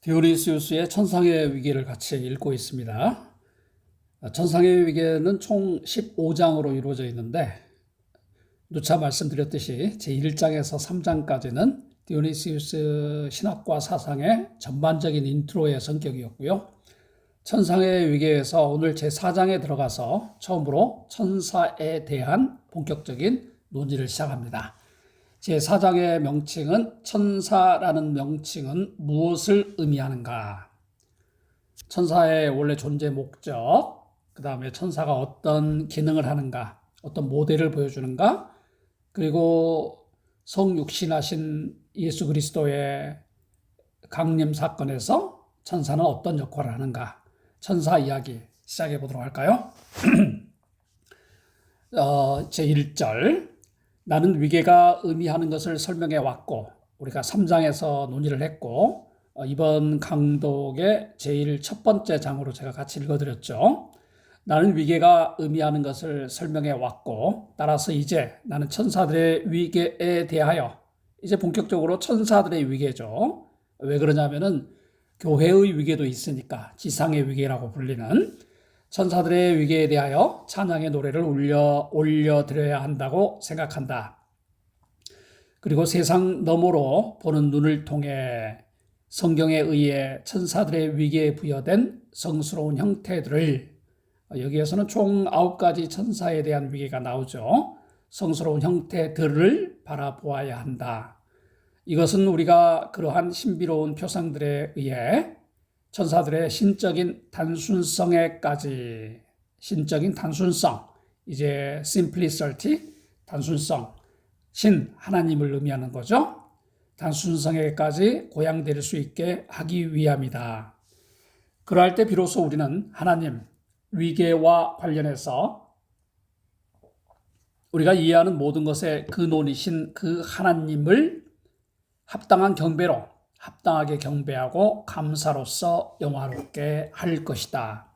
디오니시우스의 천상의 위계를 같이 읽고 있습니다. 천상의 위계는 총 15장으로 이루어져 있는데 누차 말씀드렸듯이 제1장에서 3장까지는 디오니시우스 신학과 사상의 전반적인 인트로의 성격이었고요. 천상의 위계에서 오늘 제4장에 들어가서 처음으로 천사에 대한 본격적인 논의를 시작합니다. 제4장의 명칭은 천사라는 명칭은 무엇을 의미하는가? 천사의 원래 존재 목적, 그 다음에 천사가 어떤 기능을 하는가, 어떤 모델을 보여주는가, 그리고 성육신하신 예수 그리스도의 강림 사건에서 천사는 어떤 역할을 하는가, 천사 이야기 시작해 보도록 할까요? 제1절 나는 위계가 의미하는 것을 설명해 왔고 우리가 3장에서 논의를 했고 이번 강독의 제일 첫 번째 장으로 제가 같이 읽어드렸죠. 나는 위계가 의미하는 것을 설명해 왔고 따라서 이제 나는 천사들의 위계에 대하여 이제 본격적으로 천사들의 위계죠. 왜 그러냐면은 교회의 위계도 있으니까 지상의 위계라고 불리는 천사들의 위계에 대하여 찬양의 노래를 올려드려야 한다고 생각한다. 그리고 세상 너머로 보는 눈을 통해 성경에 의해 천사들의 위계에 부여된 성스러운 형태들을 여기에서는 총 9가지 천사에 대한 위계가 나오죠. 성스러운 형태들을 바라보아야 한다. 이것은 우리가 그러한 신비로운 표상들에 의해 천사들의 신적인 단순성에까지 신적인 단순성 이제 simplicity 단순성 신 하나님을 의미하는 거죠. 단순성에까지 고양될 수 있게 하기 위함이다. 그러할 때 비로소 우리는 하나님 위계와 관련해서 우리가 이해하는 모든 것의 근원이신 그 하나님을 합당한 경배로 합당하게 경배하고 감사로서 영화롭게 할 것이다.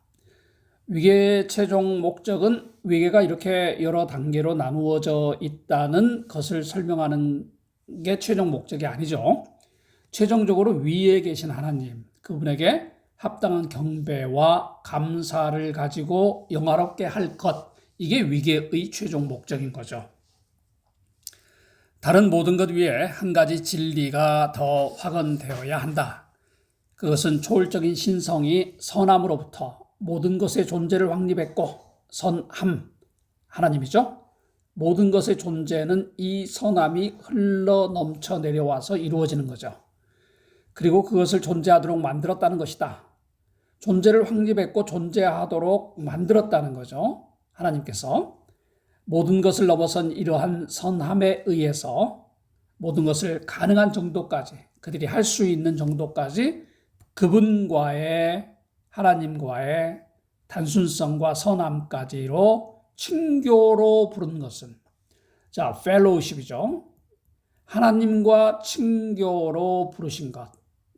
위계의 최종 목적은 위계가 이렇게 여러 단계로 나누어져 있다는 것을 설명하는 게 최종 목적이 아니죠. 최종적으로 위에 계신 하나님, 그분에게 합당한 경배와 감사를 가지고 영화롭게 할 것, 이게 위계의 최종 목적인 거죠. 다른 모든 것 위에 한 가지 진리가 더 확언되어야 한다. 그것은 초월적인 신성이 선함으로부터 모든 것의 존재를 확립했고 선함, 하나님이죠. 모든 것의 존재는 이 선함이 흘러 넘쳐 내려와서 이루어지는 거죠. 그리고 그것을 존재하도록 만들었다는 것이다. 존재를 확립했고 존재하도록 만들었다는 거죠. 하나님께서. 모든 것을 넘어선 이러한 선함에 의해서 모든 것을 가능한 정도까지 그들이 할 수 있는 정도까지 그분과의 하나님과의 단순성과 선함까지로 친교로 부른 것은 자, fellowship이죠. 하나님과 친교로 부르신 것.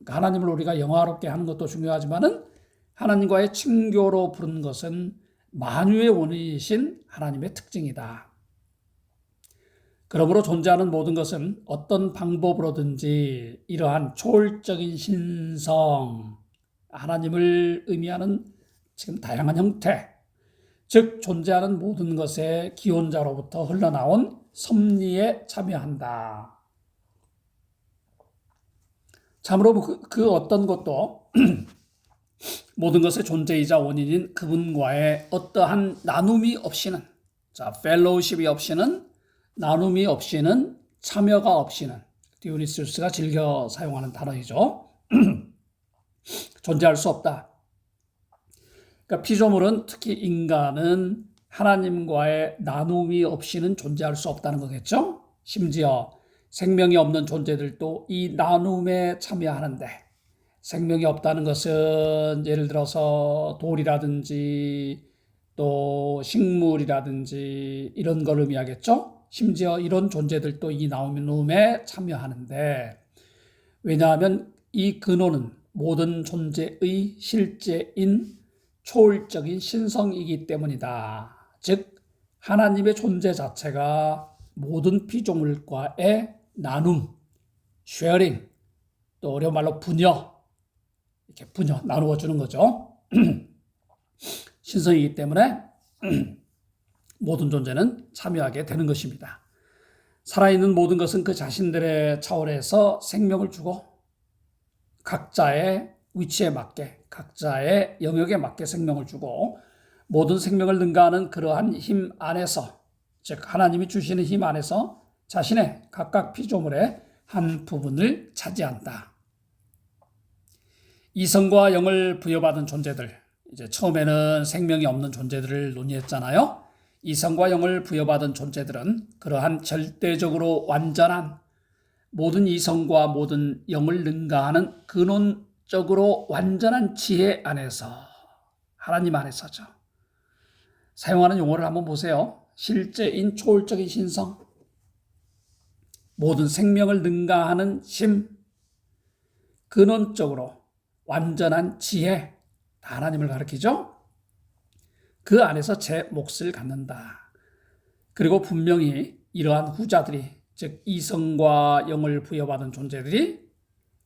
하나님을 우리가 영화롭게 하는 것도 중요하지만은 하나님과의 친교로 부른 것은 만유의 원인이신 하나님의 특징이다. 그러므로 존재하는 모든 것은 어떤 방법으로든지 이러한 초월적인 신성, 하나님을 의미하는 지금 다양한 형태, 즉 존재하는 모든 것의 기원자로부터 흘러나온 섭리에 참여한다. 참으로 그 어떤 것도 모든 것의 존재이자 원인인 그분과의 어떠한 나눔이 없이는 자, 펠로우십이 없이는 나눔이 없이는 참여가 없이는 디오니시우스가 즐겨 사용하는 단어이죠. 존재할 수 없다. 그러니까 피조물은 특히 인간은 하나님과의 나눔이 없이는 존재할 수 없다는 거겠죠. 심지어 생명이 없는 존재들도 이 나눔에 참여하는데 생명이 없다는 것은 예를 들어서 돌이라든지 또 식물이라든지 이런 걸 의미하겠죠. 심지어 이런 존재들도 이 나눔에 참여하는데 왜냐하면 이 근원은 모든 존재의 실제인 초월적인 신성이기 때문이다. 즉 하나님의 존재 자체가 모든 피조물과의 나눔, 쉐어링, 또 어려운 말로 분여 이렇게 나누어 주는 거죠. 신성이기 때문에 모든 존재는 참여하게 되는 것입니다. 살아있는 모든 것은 그 자신들의 차원에서 생명을 주고 각자의 위치에 맞게, 각자의 영역에 맞게 생명을 주고 모든 생명을 능가하는 그러한 힘 안에서, 즉 하나님이 주시는 힘 안에서 자신의 각각 피조물의 한 부분을 차지한다. 이성과 영을 부여받은 존재들, 이제 처음에는 생명이 없는 존재들을 논의했잖아요. 이성과 영을 부여받은 존재들은 그러한 절대적으로 완전한 모든 이성과 모든 영을 능가하는 근원적으로 완전한 지혜 안에서, 하나님 안에서죠. 사용하는 용어를 한번 보세요. 실제인 초월적인 신성, 모든 생명을 능가하는 심, 근원적으로 완전한 지혜, 다 하나님을 가리키죠. 그 안에서 제 몫을 갖는다. 그리고 분명히 이러한 후자들이, 즉 이성과 영을 부여받은 존재들이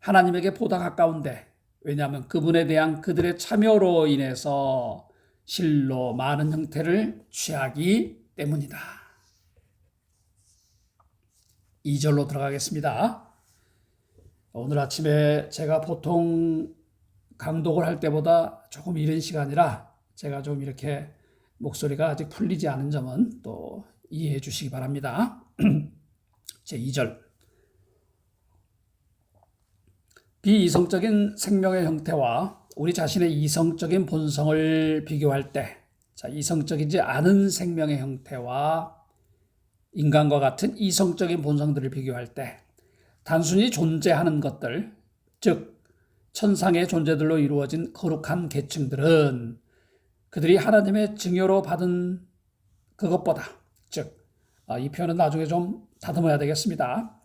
하나님에게 보다 가까운데, 왜냐하면 그분에 대한 그들의 참여로 인해서 실로 많은 형태를 취하기 때문이다. 2절로 들어가겠습니다. 오늘 아침에 제가 보통 강독을 할 때보다 조금 이른 시간이라 제가 좀 이렇게 목소리가 아직 풀리지 않은 점은 또 이해해 주시기 바랍니다. 제 2절. 비이성적인 생명의 형태와 우리 자신의 이성적인 본성을 비교할 때, 자, 이성적이지 않은 생명의 형태와 인간과 같은 이성적인 본성들을 비교할 때 단순히 존재하는 것들, 즉 천상의 존재들로 이루어진 거룩한 계층들은 그들이 하나님의 증여로 받은 그것보다, 즉 이 표현은 나중에 좀 다듬어야 되겠습니다.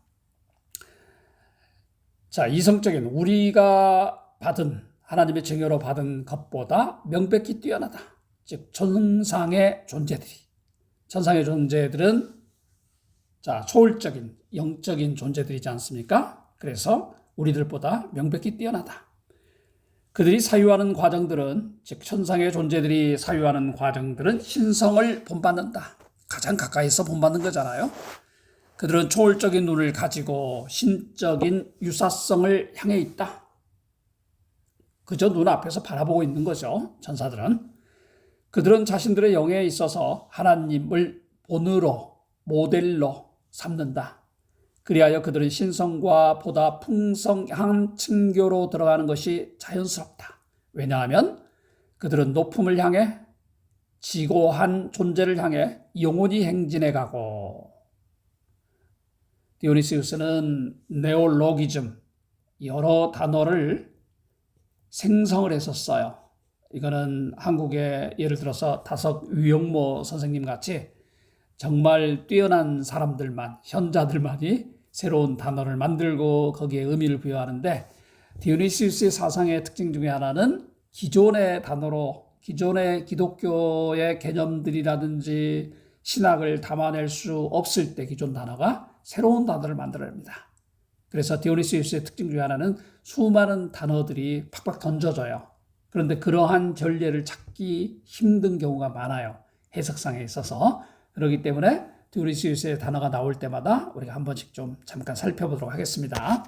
자, 이성적인 우리가 받은 하나님의 증여로 받은 것보다 명백히 뛰어나다. 즉 천상의 존재들은 자, 초월적인 영적인 존재들이지 않습니까? 그래서 우리들보다 명백히 뛰어나다. 그들이 사유하는 과정들은, 즉 천상의 존재들이 사유하는 과정들은 신성을 본받는다. 가장 가까이서 본받는 거잖아요. 그들은 초월적인 눈을 가지고 신적인 유사성을 향해 있다. 그저 눈 앞에서 바라보고 있는 거죠. 천사들은. 그들은 자신들의 영에 있어서 하나님을 본으로, 모델로 삼는다. 그리하여 그들은 신성과 보다 풍성한 층교로 들어가는 것이 자연스럽다. 왜냐하면 그들은 높음을 향해, 지고한 존재를 향해 영원히 행진해 가고, 디오니시우스는 네올로기즘, 여러 단어를 생성을 했었어요. 이거는 한국의 예를 들어서 다석 유영모 선생님 같이 정말 뛰어난 사람들만, 현자들만이 새로운 단어를 만들고 거기에 의미를 부여하는데, 디오니시우스의 사상의 특징 중에 하나는 기존의 단어로, 기존의 기독교의 개념들이라든지 신학을 담아낼 수 없을 때 기존 단어가 새로운 단어를 만들어냅니다. 그래서 디오니시우스의 특징 중에 하나는 수많은 단어들이 팍팍 던져져요. 그런데 그러한 전례를 찾기 힘든 경우가 많아요. 해석상에 있어서. 그렇기 때문에 디오니시우스의 단어가 나올 때마다 우리가 한 번씩 좀 잠깐 살펴보도록 하겠습니다.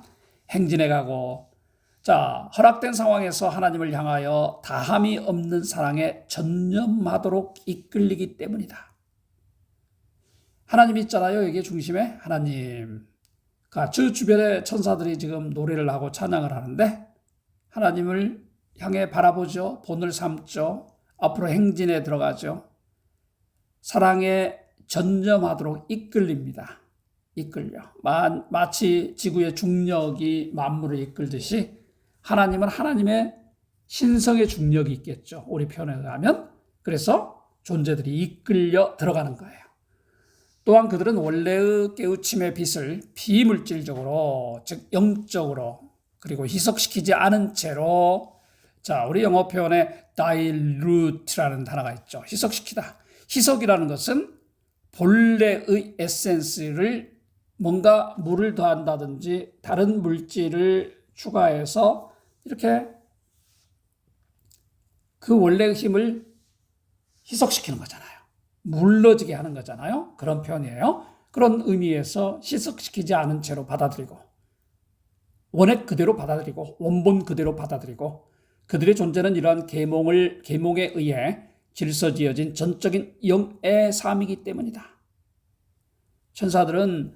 행진해 가고, 자, 허락된 상황에서 하나님을 향하여 다함이 없는 사랑에 전념하도록 이끌리기 때문이다. 하나님 있잖아요. 여기 중심에 하나님. 주 주변에 천사들이 지금 노래를 하고 찬양을 하는데 하나님을 향해 바라보죠. 본을 삼죠. 앞으로 행진에 들어가죠. 사랑에 전념하도록 이끌립니다. 이끌려. 마치 지구의 중력이 만물을 이끌듯이 하나님은 하나님의 신성의 중력이 있겠죠. 우리 표현에 의하면. 그래서 존재들이 이끌려 들어가는 거예요. 또한 그들은 원래의 깨우침의 빛을 비물질적으로, 즉 영적으로, 그리고 희석시키지 않은 채로, 자, 우리 영어 표현에 dilute라는 단어가 있죠. 희석시키다. 희석이라는 것은 본래의 에센스를 뭔가 물을 더한다든지 다른 물질을 추가해서 이렇게 그 원래의 힘을 희석시키는 거잖아요. 물러지게 하는 거잖아요. 그런 표현이에요. 그런 의미에서 희석시키지 않은 채로 받아들이고 원액 그대로 받아들이고 원본 그대로 받아들이고 그들의 존재는 이러한 계몽에 의해 질서지어진 전적인 영의 삶이기 때문이다. 천사들은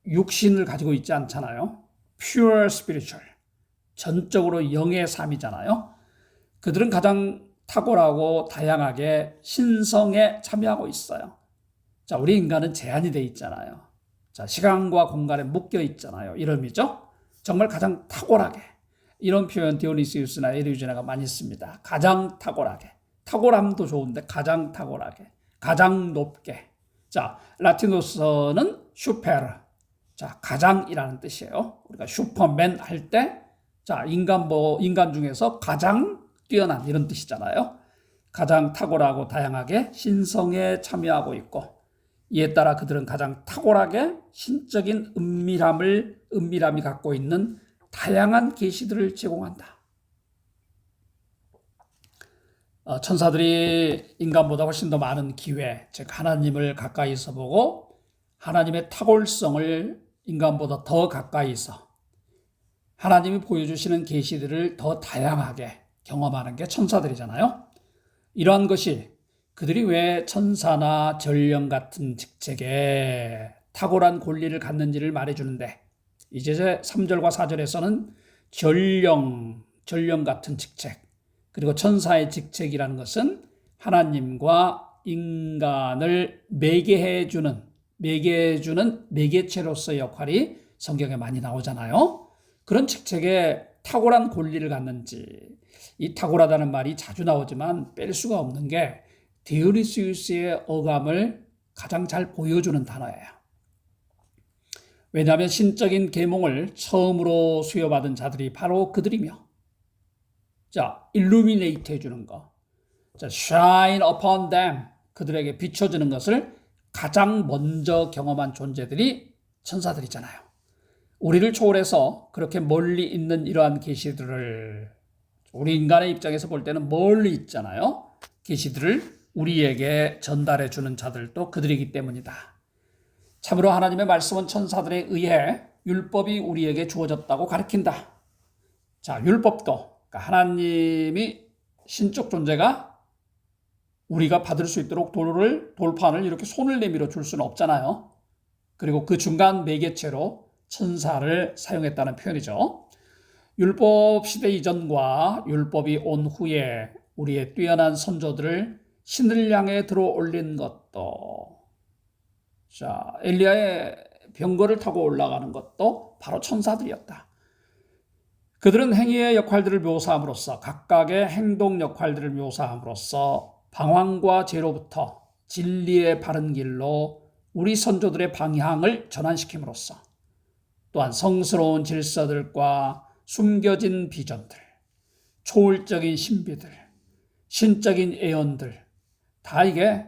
육신을 가지고 있지 않잖아요. pure spiritual, 전적으로 영의 삶이잖아요. 그들은 가장 탁월하고 다양하게 신성에 참여하고 있어요. 자, 우리 인간은 제한이 돼 있잖아요. 자, 시간과 공간에 묶여 있잖아요. 이런 의미죠. 정말 가장 탁월하게. 이런 표현 디오니시우스나 에리우제나가 많이 씁니다. 가장 탁월하게. 탁월함도 좋은데 가장 탁월하게. 가장 높게. 자, 라틴어서는 슈페르. 자, 가장이라는 뜻이에요. 우리가 슈퍼맨 할 때, 자, 인간 중에서 가장 뛰어난 이런 뜻이잖아요. 가장 탁월하고 다양하게 신성에 참여하고 있고, 이에 따라 그들은 가장 탁월하게 신적인 은밀함이 갖고 있는 다양한 계시들을 제공한다. 천사들이 인간보다 훨씬 더 많은 기회, 즉 하나님을 가까이서 보고 하나님의 탁월성을 인간보다 더 가까이서 하나님이 보여주시는 계시들을 더 다양하게 경험하는 게 천사들이잖아요. 이러한 것이 그들이 왜 천사나 전령 같은 직책에 탁월한 권리를 갖는지를 말해주는데 이제 3절과 4절에서는 전령 같은 직책 그리고 천사의 직책이라는 것은 하나님과 인간을 매개해주는 매개체로서의 역할이 성경에 많이 나오잖아요. 그런 직책에 탁월한 권리를 갖는지 이 탁월하다는 말이 자주 나오지만 뺄 수가 없는 게 디오니시우스의 어감을 가장 잘 보여주는 단어예요. 왜냐하면 신적인 계몽을 처음으로 수여받은 자들이 바로 그들이며 자, illuminate 해주는 거 자, shine upon them 그들에게 비춰주는 것을 가장 먼저 경험한 존재들이 천사들이잖아요. 우리를 초월해서 그렇게 멀리 있는 이러한 계시들을 우리 인간의 입장에서 볼 때는 멀리 있잖아요. 계시들을 우리에게 전달해 주는 자들도 그들이기 때문이다. 참으로 하나님의 말씀은 천사들에 의해 율법이 우리에게 주어졌다고 가르친다. 자, 율법도 그러니까 하나님이 신적 존재가 우리가 받을 수 있도록 돌판을 이렇게 손을 내밀어 줄 수는 없잖아요. 그리고 그 중간 매개체로 천사를 사용했다는 표현이죠. 율법 시대 이전과 율법이 온 후에 우리의 뛰어난 선조들을 신을 향해 들어 올린 것도 자, 엘리야의 병거를 타고 올라가는 것도 바로 천사들이었다. 그들은 행위의 역할들을 묘사함으로써 각각의 행동 역할들을 묘사함으로써 방황과 죄로부터 진리의 바른 길로 우리 선조들의 방향을 전환시킴으로써 또한 성스러운 질서들과 숨겨진 비전들, 초월적인 신비들, 신적인 예언들 다 이게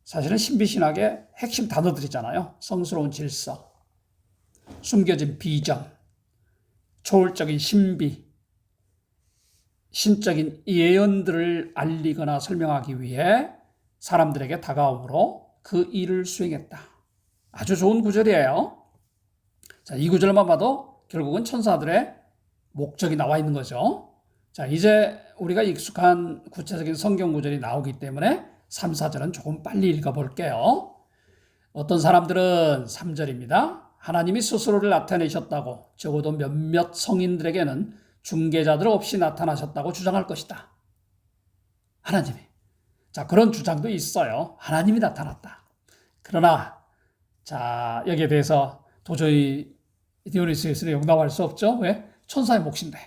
사실은 신비신학의 핵심 단어들이잖아요. 성스러운 질서, 숨겨진 비전, 초월적인 신비, 신적인 예언들을 알리거나 설명하기 위해 사람들에게 다가옴으로 그 일을 수행했다. 아주 좋은 구절이에요. 자, 이 구절만 봐도 결국은 천사들의 목적이 나와 있는 거죠. 자, 이제 우리가 익숙한 구체적인 성경 구절이 나오기 때문에 3, 4절은 조금 빨리 읽어볼게요. 어떤 사람들은 3절입니다. 하나님이 스스로를 나타내셨다고 적어도 몇몇 성인들에게는 중개자들 없이 나타나셨다고 주장할 것이다. 하나님이. 자, 그런 주장도 있어요. 하나님이 나타났다. 그러나 자, 여기에 대해서 도저히 디오니시우스는 용납할 수 없죠. 왜? 천사의 몫인데.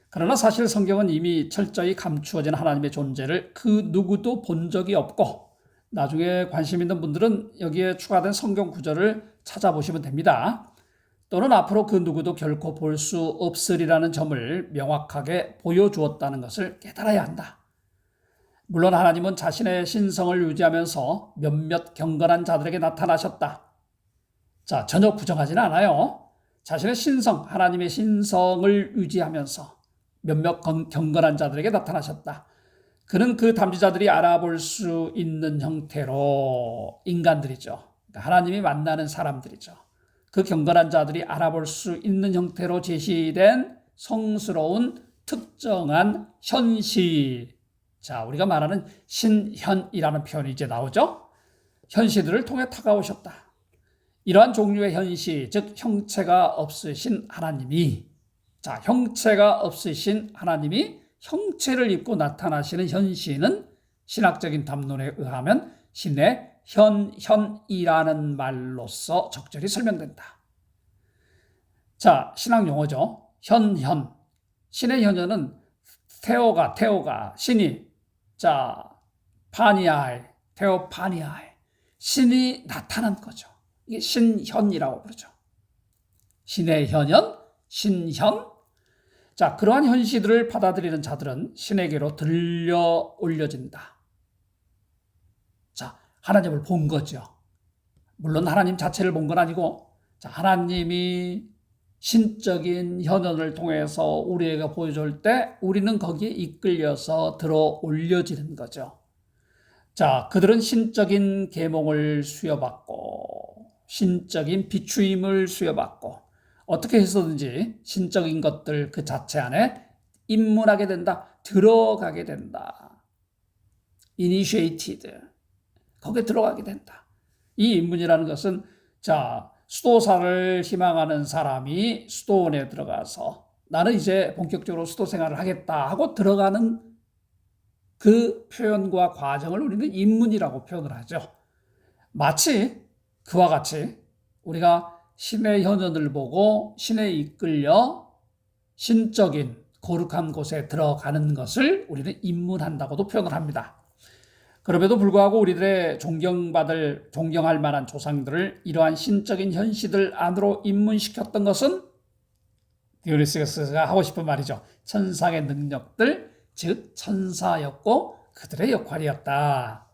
그러나 사실 성경은 이미 철저히 감추어진 하나님의 존재를 그 누구도 본 적이 없고 나중에 관심 있는 분들은 여기에 추가된 성경 구절을 찾아보시면 됩니다. 또는 앞으로 그 누구도 결코 볼 수 없으리라는 점을 명확하게 보여주었다는 것을 깨달아야 한다. 물론 하나님은 자신의 신성을 유지하면서 몇몇 경건한 자들에게 나타나셨다. 자, 전혀 부정하지는 않아요. 자신의 신성, 하나님의 신성을 유지하면서 몇몇 경건한 자들에게 나타나셨다. 그는 그 담지자들이 알아볼 수 있는 형태로 인간들이죠. 하나님이 만나는 사람들이죠. 그 경건한 자들이 알아볼 수 있는 형태로 제시된 성스러운 특정한 현시. 자, 우리가 말하는 신현이라는 표현이 이제 나오죠. 현시들을 통해 다가오셨다. 이러한 종류의 현시, 즉 형체가 없으신 하나님이, 자, 형체가 없으신 하나님이 형체를 입고 나타나시는 현시는 신학적인 담론에 의하면 신의 현이라는 말로서 적절히 설명된다. 자, 신학 용어죠. 현. 신의 현현은 테오가 신이, 자, 테오파니아에 신이 나타난 거죠. 이게 신현이라고 부르죠. 신의 현현, 신현. 자, 그러한 현시들을 받아들이는 자들은 신에게로 들려 올려진다. 자, 하나님을 본 거죠. 물론 하나님 자체를 본 건 아니고, 자, 하나님이 신적인 현현을 통해서 우리에게 보여줄 때 우리는 거기에 이끌려서 들어 올려지는 거죠. 자, 그들은 신적인 계몽을 수여받고 신적인 비추임을 수여받고 어떻게 해서든지 신적인 것들 그 자체 안에 입문하게 된다. 들어가게 된다. initiated. 거기에 들어가게 된다. 이 입문이라는 것은, 자, 수도사를 희망하는 사람이 수도원에 들어가서 나는 이제 본격적으로 수도 생활을 하겠다 하고 들어가는 그 표현과 과정을 우리는 입문이라고 표현을 하죠. 마치 그와 같이 우리가 신의 현현을 보고 신에 이끌려 신적인 거룩한 곳에 들어가는 것을 우리는 입문한다고도 표현을 합니다. 그럼에도 불구하고 우리들의 존경할 만한 조상들을 이러한 신적인 현시들 안으로 입문시켰던 것은 디오니시스가 하고 싶은 말이죠. 천상의 능력들, 즉 천사였고 그들의 역할이었다.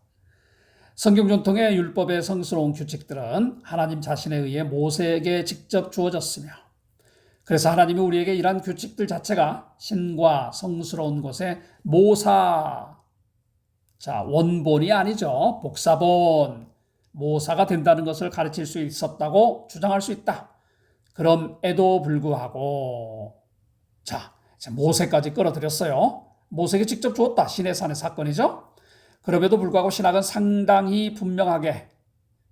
성경 전통의 율법의 성스러운 규칙들은 하나님 자신에 의해 모세에게 직접 주어졌으며, 그래서 하나님이 우리에게 이러한 규칙들 자체가 신과 성스러운 곳에 모사, 자, 원본이 아니죠. 복사본, 모사가 된다는 것을 가르칠 수 있었다고 주장할 수 있다. 그럼에도 불구하고, 자, 모세까지 끌어들였어요. 모세에게 직접 주었다. 시내산의 사건이죠. 그럼에도 불구하고 신학은 상당히 분명하게,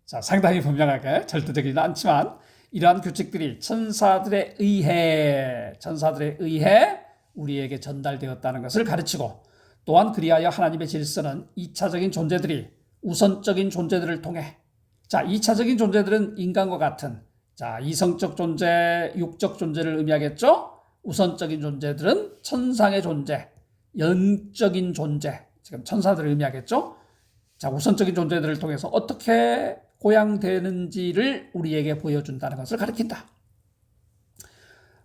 절대적이지는 않지만 이러한 규칙들이 천사들에 의해 우리에게 전달되었다는 것을 가르치고, 또한 그리하여 하나님의 질서는 2차적인 존재들이 우선적인 존재들을 통해, 자, 2차적인 존재들은 인간과 같은, 자, 이성적 존재, 육적 존재를 의미하겠죠. 우선적인 존재들은 천상의 존재, 영적인 존재, 지금 천사들을 의미하겠죠. 자, 우선적인 존재들을 통해서 어떻게 고양되는지를 우리에게 보여준다는 것을 가리킨다.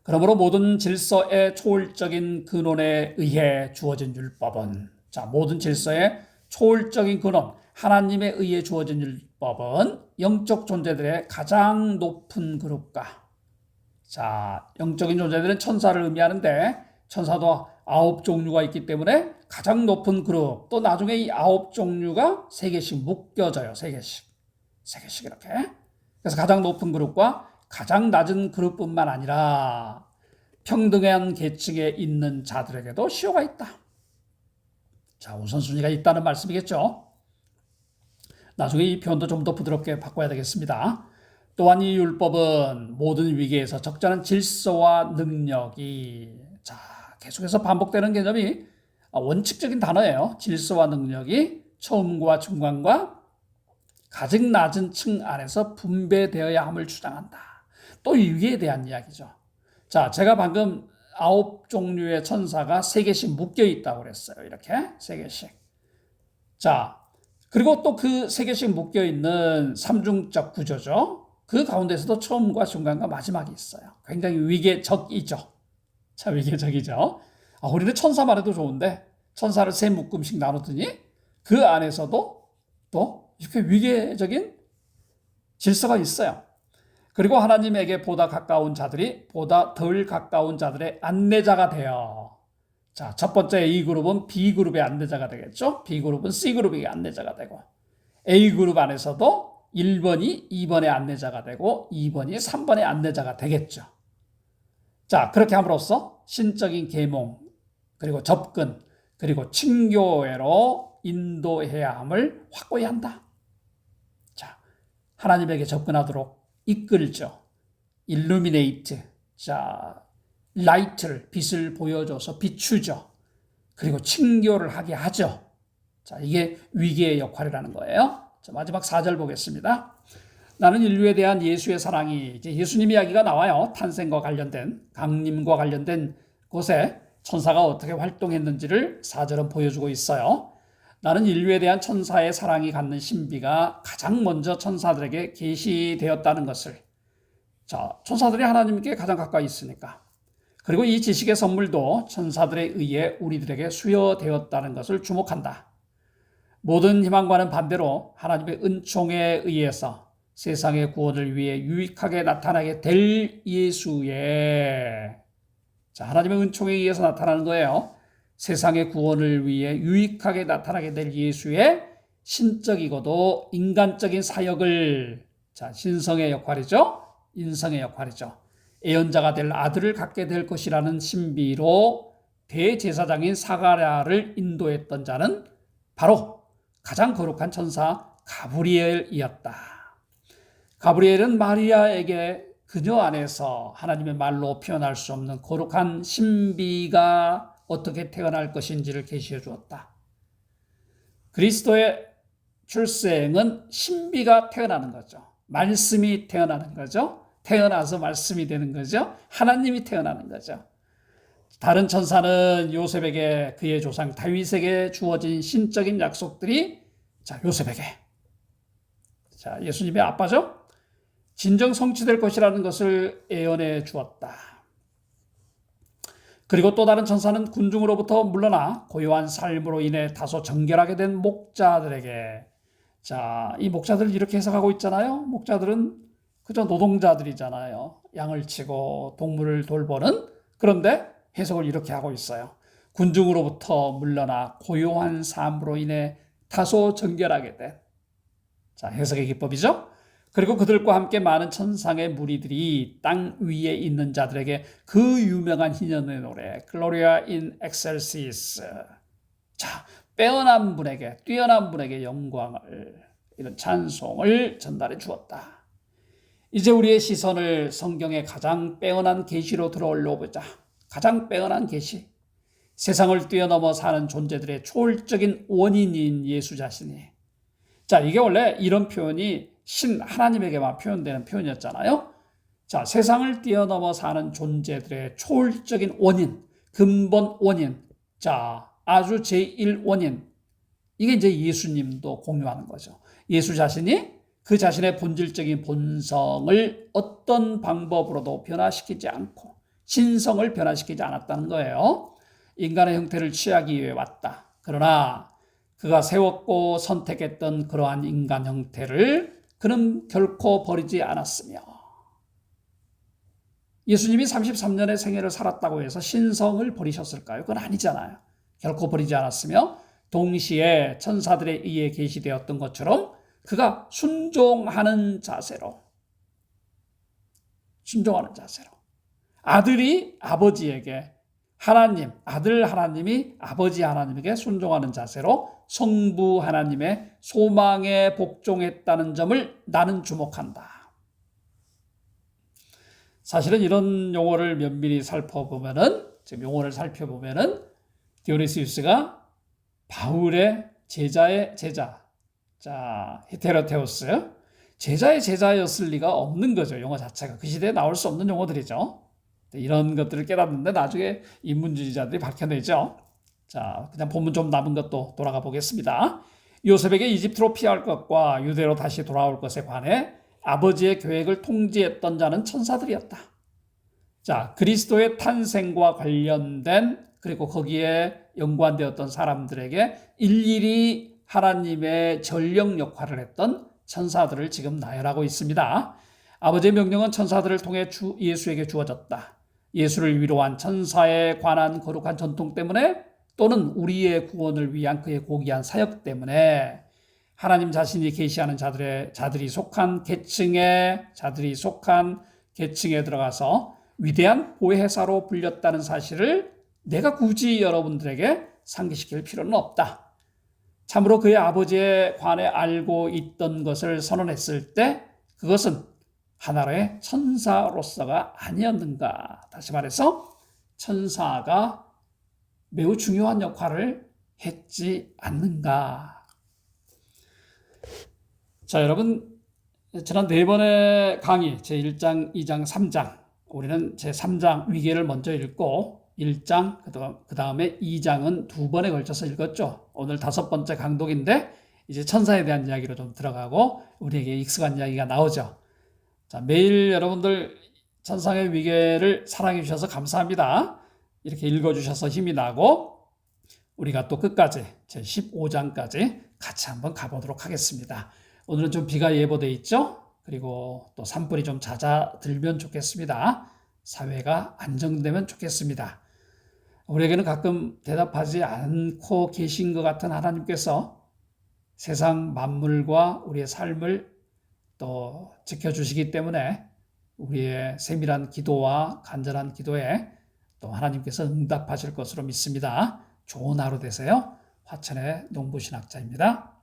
그러므로 모든 질서의 초월적인 근원에 의해 주어진 율법은, 자, 모든 질서의 초월적인 근원, 하나님에 의해 주어진 율법은 영적 존재들의 가장 높은 그룹과, 자, 영적인 존재들은 천사를 의미하는데 천사도 9종류가 있기 때문에 가장 높은 그룹, 또 나중에 이 9종류가 3개씩 묶여져요. 3개씩 이렇게. 그래서 가장 높은 그룹과 가장 낮은 그룹뿐만 아니라 평등한 계층에 있는 자들에게도 시효가 있다. 자, 우선순위가 있다는 말씀이겠죠. 나중에 이 표현도 좀 더 부드럽게 바꿔야 되겠습니다. 또한 이 율법은 모든 위기에서 적절한 질서와 능력이, 자, 계속해서 반복되는 개념이 원칙적인 단어예요. 질서와 능력이 처음과 중간과 가장 낮은 층 안에서 분배되어야 함을 주장한다. 또 위기에 대한 이야기죠. 자, 제가 방금 9종류의 천사가 3개씩 묶여 있다고 그랬어요. 이렇게 3개씩. 자, 그리고 또 그 3개씩 묶여 있는 삼중적 구조죠. 그 가운데서도 처음과 중간과 마지막이 있어요. 굉장히 위계적이죠. 자, 위계적이죠. 우리는 천사만 해도 좋은데 천사를 3묶음씩 나누더니 그 안에서도 또 이렇게 위계적인 질서가 있어요. 그리고 하나님에게 보다 가까운 자들이 보다 덜 가까운 자들의 안내자가 되어, 자, 첫 번째 A그룹은 B그룹의 안내자가 되겠죠. B그룹은 C그룹의 안내자가 되고 A그룹 안에서도 1번이 2번의 안내자가 되고 2번이 3번의 안내자가 되겠죠. 자, 그렇게 함으로써 신적인 계몽, 그리고 접근, 그리고 친교회로 인도해야 함을 확고히 한다. 자, 하나님에게 접근하도록 이끌죠. illuminate, 자, 라이트를, 빛을 보여줘서 비추죠. 그리고 친교를 하게 하죠. 자, 이게 위기의 역할이라는 거예요. 자, 마지막 4절 보겠습니다. 나는 인류에 대한 예수의 사랑이, 이제 예수님 이야기가 나와요. 탄생과 관련된, 강림과 관련된 곳에 천사가 어떻게 활동했는지를 4절은 보여주고 있어요. 나는 인류에 대한 천사의 사랑이 갖는 신비가 가장 먼저 천사들에게 계시되었다는 것을, 자, 천사들이 하나님께 가장 가까이 있으니까, 그리고 이 지식의 선물도 천사들에 의해 우리들에게 수여되었다는 것을 주목한다. 모든 희망과는 반대로 하나님의 은총에 의해서 세상의 구원을 위해 유익하게 나타나게 될 예수의, 자, 하나님의 은총에 의해서 나타나는 거예요. 세상의 구원을 위해 유익하게 나타나게 될 예수의 신적이고도 인간적인 사역을, 자, 신성의 역할이죠. 인성의 역할이죠. 예언자가 될 아들을 갖게 될 것이라는 신비로 대제사장인 사가랴를 인도했던 자는 바로 가장 거룩한 천사 가브리엘이었다. 가브리엘은 마리아에게 그녀 안에서 하나님의 말로 표현할 수 없는 거룩한 신비가 어떻게 태어날 것인지를 계시해 주었다. 그리스도의 출생은 신비가 태어나는 거죠. 말씀이 태어나는 거죠. 태어나서 말씀이 되는 거죠. 하나님이 태어나는 거죠. 다른 천사는 요셉에게 그의 조상 다윗에게 주어진 신적인 약속들이, 자, 요셉에게, 자, 예수님의 아빠죠. 진정 성취될 것이라는 것을 예언해 주었다. 그리고 또 다른 천사는 군중으로부터 물러나 고요한 삶으로 인해 다소 정결하게 된 목자들에게, 자, 이 목자들을 이렇게 해석하고 있잖아요. 목자들은 그저 노동자들이잖아요. 양을 치고 동물을 돌보는. 그런데 해석을 이렇게 하고 있어요. 군중으로부터 물러나 고요한 삶으로 인해 다소 정결하게 된, 자, 해석의 기법이죠. 그리고 그들과 함께 많은 천상의 무리들이 땅 위에 있는 자들에게 그 유명한 희년의 노래 Gloria in Excelsis, 자, 빼어난 분에게, 뛰어난 분에게 영광을, 이런 찬송을 전달해 주었다. 이제 우리의 시선을 성경의 가장 빼어난 계시로 들어 올려보자. 가장 빼어난 계시, 세상을 뛰어넘어 사는 존재들의 초월적인 원인인 예수 자신이, 자, 이게 원래 이런 표현이 하나님에게만 표현되는 표현이었잖아요. 자, 세상을 뛰어넘어 사는 존재들의 초월적인 원인, 근본 원인, 자, 아주 제1 원인, 이게 이제 예수님도 공유하는 거죠. 예수 자신이 그 자신의 본질적인 본성을 어떤 방법으로도 변화시키지 않고 신성을 변화시키지 않았다는 거예요. 인간의 형태를 취하기 위해 왔다. 그러나 그가 세웠고 선택했던 그러한 인간 형태를 그는 결코 버리지 않았으며, 예수님이 33년의 생애를 살았다고 해서 신성을 버리셨을까요? 그건 아니잖아요. 결코 버리지 않았으며 동시에 천사들에 의해 계시되었던 것처럼 그가 순종하는 자세로, 아들이 아버지에게, 아들 하나님이 아버지 하나님에게 순종하는 자세로 성부 하나님의 소망에 복종했다는 점을 나는 주목한다. 사실은 이런 용어를 면밀히 살펴보면은 디오니시우스가 바울의 제자의 제자, 자, 헤테로테우스, 제자의 제자였을 리가 없는 거죠. 용어 자체가 그 시대에 나올 수 없는 용어들이죠. 이런 것들을 깨닫는데 나중에 인문주의자들이 밝혀내죠. 자, 그냥 본문 좀 남은 것도 돌아가 보겠습니다. 요셉에게 이집트로 피할 것과 유대로 다시 돌아올 것에 관해 아버지의 계획을 통지했던 자는 천사들이었다. 자, 그리스도의 탄생과 관련된, 그리고 거기에 연관되었던 사람들에게 일일이 하나님의 전령 역할을 했던 천사들을 지금 나열하고 있습니다. 아버지의 명령은 천사들을 통해 예수에게 주어졌다. 예수를 위로한 천사에 관한 거룩한 전통 때문에 또는 우리의 구원을 위한 그의 고귀한 사역 때문에 하나님 자신이 계시하는 자들이 속한 계층에 들어가서 위대한 보혜사로 불렸다는 사실을 내가 굳이 여러분들에게 상기시킬 필요는 없다. 참으로 그의 아버지에 관해 알고 있던 것을 선언했을 때 그것은 하나의 천사로서가 아니었는가. 다시 말해서 천사가 매우 중요한 역할을 했지 않는가. 자, 여러분, 지난 4번의 강의 제1장, 2장, 3장 우리는 제3장 위계를 먼저 읽고 1장, 그 다음에 2장은 2번에 걸쳐서 읽었죠. 오늘 5번째 강독인데 이제 천사에 대한 이야기로 좀 들어가고 우리에게 익숙한 이야기가 나오죠. 자, 매일 여러분들 천상의 위계를 사랑해 주셔서 감사합니다. 이렇게 읽어주셔서 힘이 나고 우리가 또 끝까지 제15장까지 같이 한번 가보도록 하겠습니다. 오늘은 좀 비가 예보되어 있죠? 그리고 또 산불이 좀 잦아들면 좋겠습니다. 사회가 안정되면 좋겠습니다. 우리에게는 가끔 대답하지 않고 계신 것 같은 하나님께서 세상 만물과 우리의 삶을 또 지켜주시기 때문에 우리의 세밀한 기도와 간절한 기도에 또 하나님께서 응답하실 것으로 믿습니다. 좋은 하루 되세요. 화천의 농부신학자입니다.